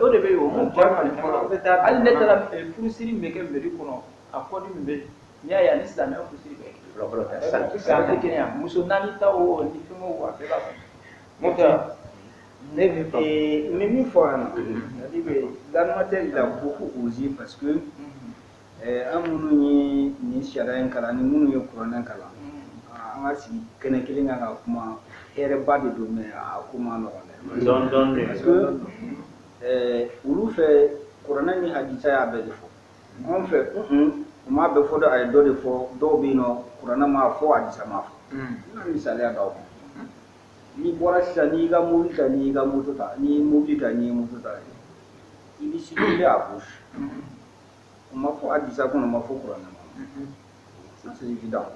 o de bɛ o mun fɔra hali ne taara furusiri min bɛ kɛ mairie kɔnɔ a kɔdi min bɛ n'i y'a ye ani silamɛya furusiri bɛ kɛ san tɛ kelen yan muso naani ta o ni fɛn o a bɛɛ b'a kɔnɔ. Ne bɛ min fɔ yan nɔ l'animateur il a beaucoup osé parce que an minnu ye nin sariya in kalan ni minnu ye kuranɛ kalan an ka sigi kɛnɛ kelen kan ka kuma hɛrɛba de don mais a ko ma nɔgɔn dɛ parce que olu fɛ kuranɛ ni hadisa y'a bɛɛ de fɔ anw fɛ u m'a bɛɛ fɔ dɛ a ye dɔ de fɔ dɔw bɛ yen nɔ kuranɛ m'a fɔ hadisa m'a fɔ n bɛna misaliya d'aw ma n'i bɔra sisan n'i ka mobili ta n'i ka moto ta n'i ye mobili ta n'i ye moto ta i bɛ circuler à gauche o ma fɔ hadisa kɔnɔ o ma fɔ kuranɛ kɔnɔ ça c'est évident.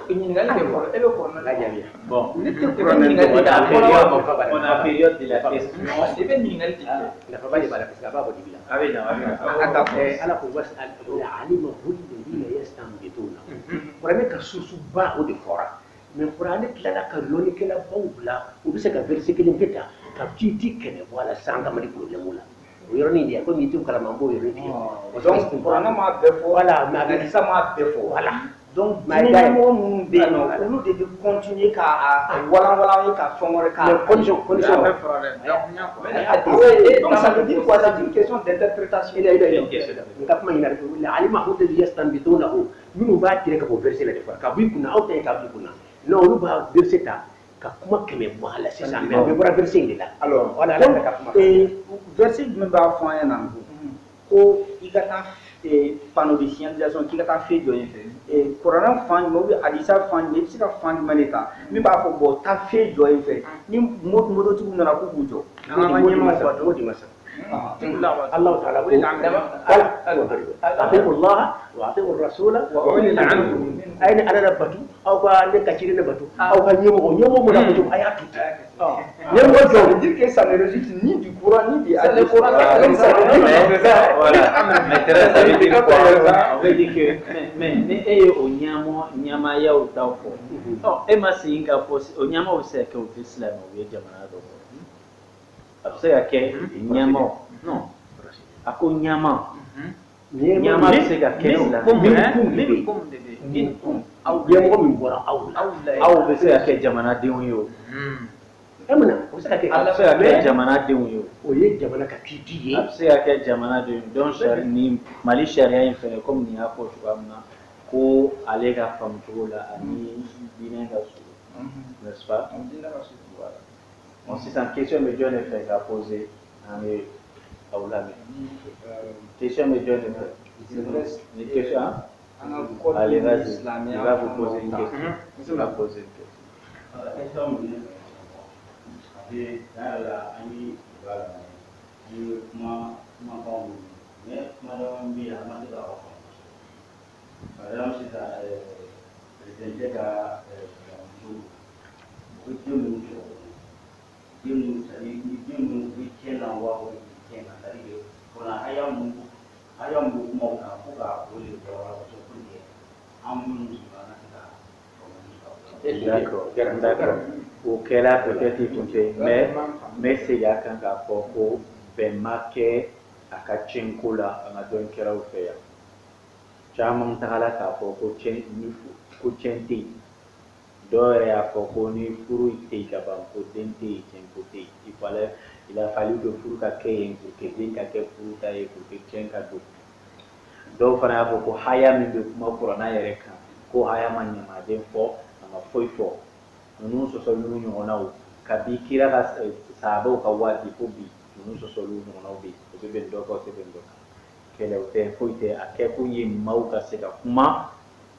Ɲininkali bɛ fɔlɔ e bɛ kuranɛ la jaabi. Bon, ne tɛ kuranɛ ɲininkali de la on a période de la question i bɛ ɲininkali de kɛ. nafa ba de b'a la parce que a b'a fɔ dibi la. a bɛ na a bɛ na. ala ko alima hulilladina yastanbituna kuranɛ ka susuba o de fɔra mais kuranɛ tilala ka lɔnnikɛlabaw bila u bɛ se ka verset kelen kɛ tan ka ci kɛmɛ bɔ a la san ka mali problème la o yɔrɔnin de ye komi i t'o kalama n b'o yɔrɔ de ye. donc kuranɛ m'a bɛɛ fɔ voilà mais hadisa m'a bɛɛ fɔ. voilà. donc diinɛmɔgɔ minnu bɛ yen nɔ olu de bɛ continuer k'a walanwalan ka fɛn wɛrɛ k'a condition donc ça veut dire quoi c'est une question d'interprétation. n ka kuma ɲinɛ de alima hulilladina yastanbitunahu minnu b'a tigɛ ka bɔ verset la de fɔra ka bɔ i kunna aw ta ye ka bɔ i kunna non olu b'a verset ta ka kuma kɛmɛ bɔ a la sisan mais bɛɛ bɔra verset in de la. alors voilà ala ka kuma verset jumɛn b'a fɔ an ɲɛna ko i ka taa panneau de signalisation k'i ka taa fɛn jɔ yen fɛ kuranɛ fan jumɛn ou bien hadisa fan jumɛn i bɛ se ka fan jumɛn de ta min b'a fɔ bon taa fɛn jɔ yen fɛ ni mototigiw nana k'u k'u jɔ. an ka ɲɛmaa fɔ cogo di masa. الله تعالى أطيعوا الله وأطيعوا الرسول وأولي الأمر أين أنا نبتو أو كان كثير نبتو أو كان يوم نبتو آيات يوم ça veut dire que ça ne résulte ni du Coran ni du hadith. Voilà, mais ça veut dire quoi? On veut dire que mais au nyama ya utafo. Oh, ema singa fosi o nyama useke o Islam o ye jamana do. Saya ke nyama non aku nyama nyama bisa ke minkum au yemo min bora au bisa ke jamana denw yo emna bisa ke bisa ke jamana denw yo o ye jamana ka kiti ye bisa ke jamana denw donc ni mali sharia in fene comme ni afo chuamna ko ale ka fam tola ani dinen ka su n'est-ce pas bon si c'est une question mais Dieu ne fait qu'à poser mais question mais Dieu ne fait une question allez vas-y il va vous poser une question il va poser une D'accord. Auquel a peut-être été mais c'est il y a quand à propos ben marqué à Kachenkola à Madon Keraufea. Chamon Tarala à propos Kuchenti. Dore à propos ni furu Tekabam Potenti Chenkote. Il a fallu que furu Kake pour que Dinka furu taille pour que Chenkato. Donc, on a beaucoup haya mingi kuma kurana yɛrɛ kan ko haya ma ɲamaden fɔ a ma foyi fɔ ninnu sɔsɔliw ɲɔgɔnnaw kabi kira ka sahabaw ka waati fo bi ninnu sɔsɔliw ɲɔgɔnnaw bɛ yen o bɛ bɛn dɔ kan o tɛ bɛn dɔ kan kɛlɛ o tɛ foyi tɛ a kɛ kun ye maaw ka se ka kuma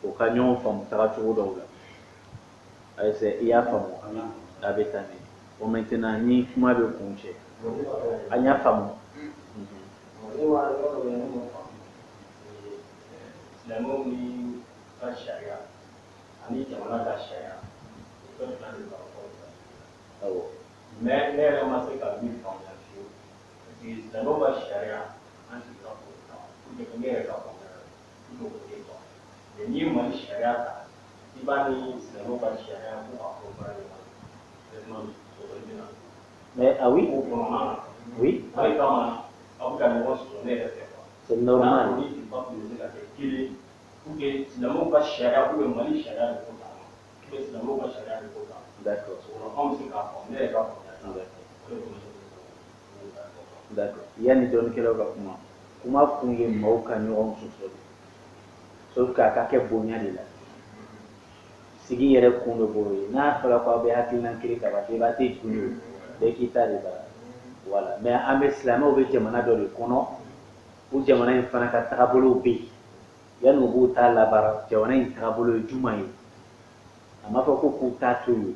o ka ɲɔgɔn faamu taga cogo dɔw la ayise i y'a faamu a bɛ taa ɲɛ o maintenant ni kuma bɛ kun cɛ an y'a faamu. Silamɛw ni ka sariya ani jamana ka sariya o fɛn fila de b'a fɔ awɔ mais ne yɛrɛ ma se ka min faamuya fiyewu parce que silamɛw ka sariya an ti ka fɔ pour que ne yɛrɛ ka faamuya pour que o tɛ quoi mais n'i ye Mali sariya ta i b'a ni silamɛw ka sariya ko k'a fɔ baara ɲɔgɔn na vraiment o bɛ na mais ah oui o kɔnɔna na C'est normal. D'accord. D'accord. Yani don kelo ka kuma kunge mau ka ɲɔgɔn sɔsɔ sauf que a ka kɛ bonya de la sigi yɛrɛ kun bɛ bolo ye n'a fɔra ko aw bɛ hakilina kelen ka ban débat tɛ tuguni bɛɛ k'i ta de bara voilà mais an bɛ silamɛw bɛ jamana dɔ de kɔnɔ o jamana in fana ka tagabolow bɛ yen yanni u b'u ta labaara jamana in tagabolo ye jumɛn ye a ma fɔ ko k'u t'a to yen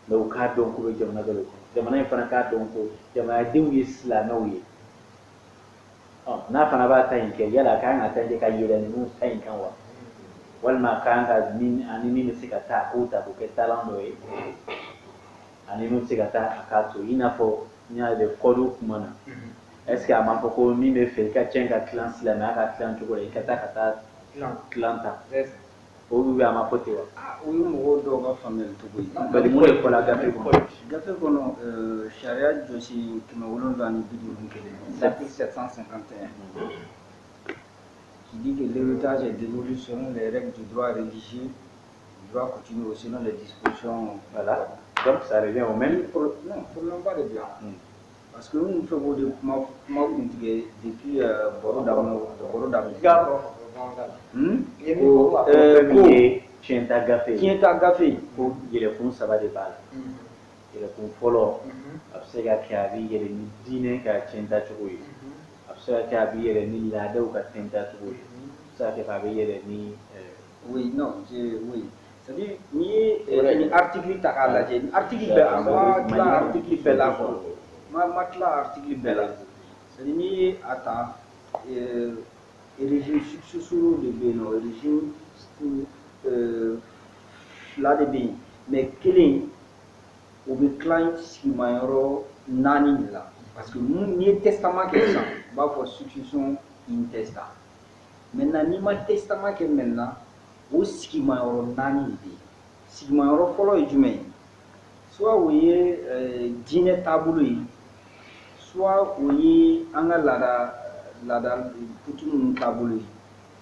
mais u k'a dɔn k'u bɛ jamana dɔ de kɔnɔ jamana in fana k'a dɔn ko jamanadenw ye silamɛw ye n'a fana b'a ta in kɛ yala a kan ka ta kɛ ka yɛlɛ ninnu ta in kan wa walima a kan ka ani min bɛ se ka taa k'o ta k'o kɛ talan dɔ ye ani min bɛ se ka taa a k'a to i n'a fɔ n y'a ye kɔdiw kuma na est ce que a m'a fɔ ko min bɛ fɛ i ka tiɲɛ ka tilan silamɛya ka tilan cogo la i ka taa tilan ta o bɛ a ma fɔ ten wa. o ye mɔgɔw dɔw ka faamuyali cogo ye. bari mun de fɔra gafe kɔnɔ. gafe kɔnɔ sariya jɔsi 751 l'article 751 qui dit que l'héritage est dévolu selon les règles du droit religieux, du droit coutumier selon les dispositions. Voilà. Donc ça revient au même. Non, problème pas de bien. Parce que nous faisons des depuis Boro Damno. Tiɲɛta gafe ko yɛlɛkun saba de b'a la yɛlɛkun fɔlɔ a bɛ se ka kɛ a bɛ yɛlɛ ni diinɛ ka tiɲɛta cogo ye a bɛ se ka kɛ a bɛ yɛlɛ ni laadaw ka tiɲɛta cogo ye a bɛ se ka kɛ a bɛ yɛlɛ ni. oui non oui c'est-à-dire n'i ye nin article ta k'a lajɛ nin article bɛɛ a ma tila article bɛɛ la quoi ma tila article bɛɛ la c'est-à-dire n'i ye a ta régime successoraux de bɛ yen nɔ régime fila de bɛ yen mais kelen o bɛ tila sigimayɔrɔ 4 de la parce que n'i ye testament kɛ sisan u b'a fɔ succession intesta maintenant n'i ma testament kɛ maintenant o sigimayɔrɔ 4 de bɛ yen sigimayɔrɔ fɔlɔ ye jumɛn ye soit o ye diinɛ taabolo ye soit o ye an ka laada coutume taabolo ye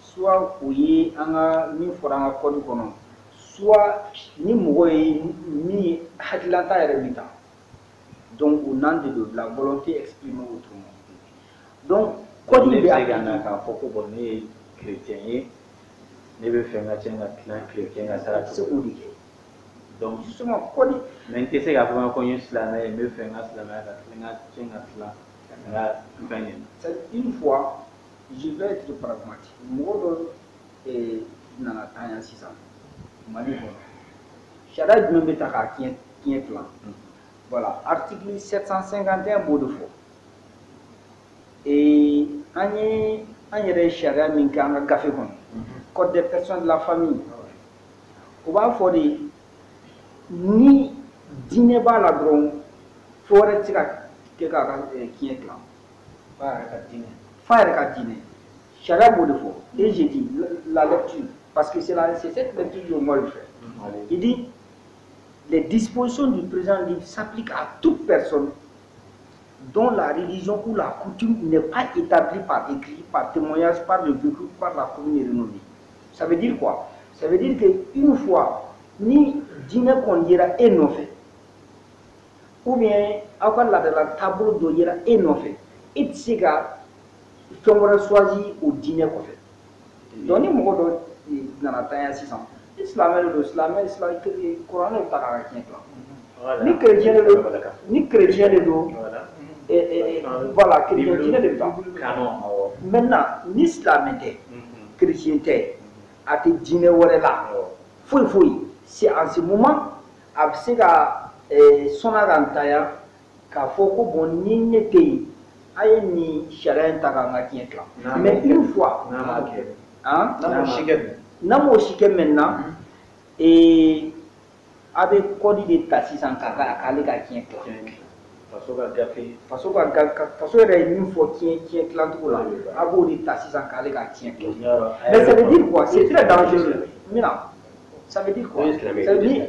soit o ye an ka min fɔra an ka code kɔnɔ soit ni mɔgɔ ye min hakililata yɛrɛ bi ta donc o nan de don la volonté exprimée autrement donc code bɛ a k'a fɔ ko bon ne ye chrétien ye ne bɛ fɛ n ka tiɲɛ ka tilan chrétien ka sara se k'o de kɛ donc justement code mais n tɛ se k'a fɔ ko n ye silamɛ ye n bɛ fɛ n ka silamɛya ka tilan n ka tiɲɛ ka tilan n ka fɛn ye. c'est une fois je vais être pragmatique mɔgɔ dɔ nana taa yan sisan Mali kɔnɔ sariya jumɛn bɛ ta k'a tiɲɛ tilan voilà article 751 b'o de fɔ an yɛrɛ ye sariya min kɛ an ka gafe kɔnɔ code des personnes de la famille o b'a fɔ de ni diinɛ b'a la dɔrɔn fo wɛrɛ tɛ se ka kɛ k'a ka tiɲɛ tilan fa yɛrɛ ka diinɛ sariya b'o de fɔ et j'ai dit la lecture parce que c'est cette lecture que moi je fais il dit les dispositions du présent livre s'appliquent à toute personne dont la religion ou la coutume n'est pas établie par écrit, par témoignage, par le vécu, par la commune renommée. Ça veut dire quoi? Ça veut dire qu'une fois, ni diinɛ kɔni yera e nɔfɛ ou bien aw ka laadala taabolo dɔ yera e nɔfɛ e tɛ se ka fɛn wɛrɛ choisi o diinɛ kɔfɛ donc ni mɔgɔ dɔ nana taa yan sisan ni silamɛ de don silamɛ kuranɛ bɛ ta k'a ka tiɲɛ tilan ni chrétien de don voilà chrétien diinɛ de bɛ ta maintenant ni silamɛ tɛ chrétien tɛ a tɛ diinɛ wɛrɛ la foyi foyi c'est en ce moment a bɛ se ka sɔnna ka n ta yan k'a fɔ ko bon ni ne tɛ yen a ye nin sariya in ta k'an ka tiɲɛ tilan mais une fois n'a m'o si kɛ maintenant a bɛ kɔdi de ta sisan k'ale ka tiɲɛ tilan faso yɛrɛ ye min fɔ tiɲɛ tilancogo la a b'o de ta sisan k'ale ka tiɲɛ tilan mais ça veut dire quoi c'est très dangereux mina ça veut dire quoi ça veut dire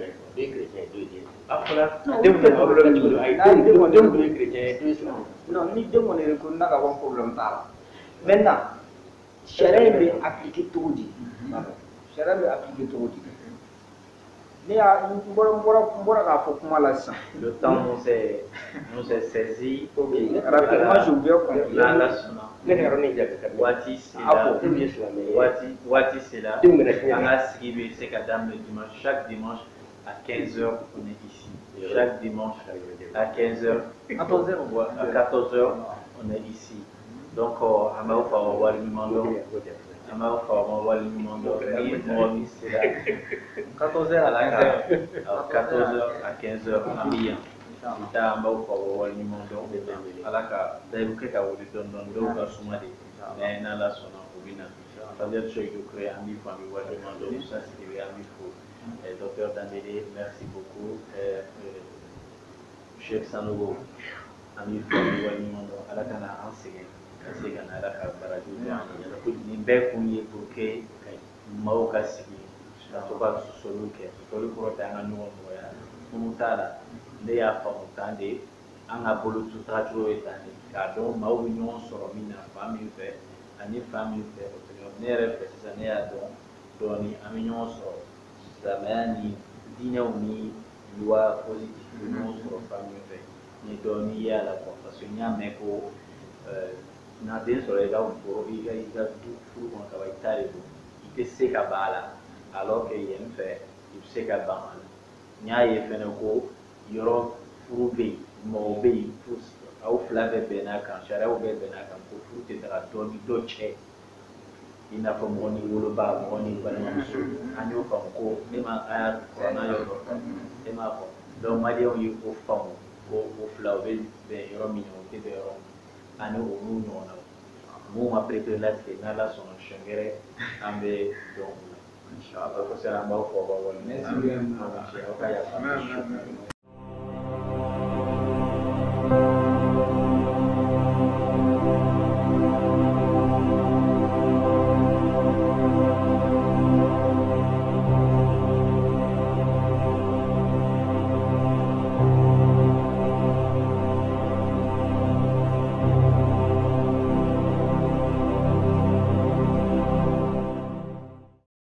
Non, ni denw kɔni ko n'a ka bɔ problème t'a la. Maintenant, sariya in bɛ appliquer cogo di? Sariya bɛ appliquer cogo di? Ne y'a n bɔra k'a fɔ kuma la sisan. Le temps nous est saisi. Rapidement, je vais conclure. Wati c'est là. Chaque dimanche à 15h, on est ici. Chaque dimanche à 15h, à 14h, on est ici. Donc, à Maoufa, on va le demander. À Maoufa, on va le demander. 14h à 14h à 15h, on est bien. Ita Maoufa, on va le demander. Alaka, d'ailleurs, ka wuli don ka suma de. Mais na la sona obina. C'est-à-dire que je crée un livre, on va le demander. Ça, c'est un livre. Docteur Dambélé, merci beaucoup. Cheikh Sanogo, ami famille Walimondo, à la Ghana enseignant, à la Barajo, Nimbe Kouye pour que Maoka Sigi, la Toba Soluke, Soluko Tanga Noya, Mumutala, Lea Famutande, Angabolo to Tajo Etani, Kado, Mauignon Soromina, famille fait, Ani famille fait, Nere Pesanea Doni, Amignon Sor. Zamani dina ni loi positive de nos sur famille fait ni doni ya la parce que nya meko na den sur les gars pour il a tout fou quand ça va être tard il te sait qu'à bala alors que il aime faire il sait qu'à bala nya y fait ne ko yoro prouvé mo be tous au flave benaka chara au benaka pour tout te dra doni doche ina fa moni wolo ba moni ba na so anyo fa ko ne ma aya ko na yo e ma ko do ma de yi ko fa ko flawe be yoro mi no ke de yoro ani o nu no na mu ma prepare la ke na la sono shengere ambe do inshallah ko sera ma ko ba wala ne si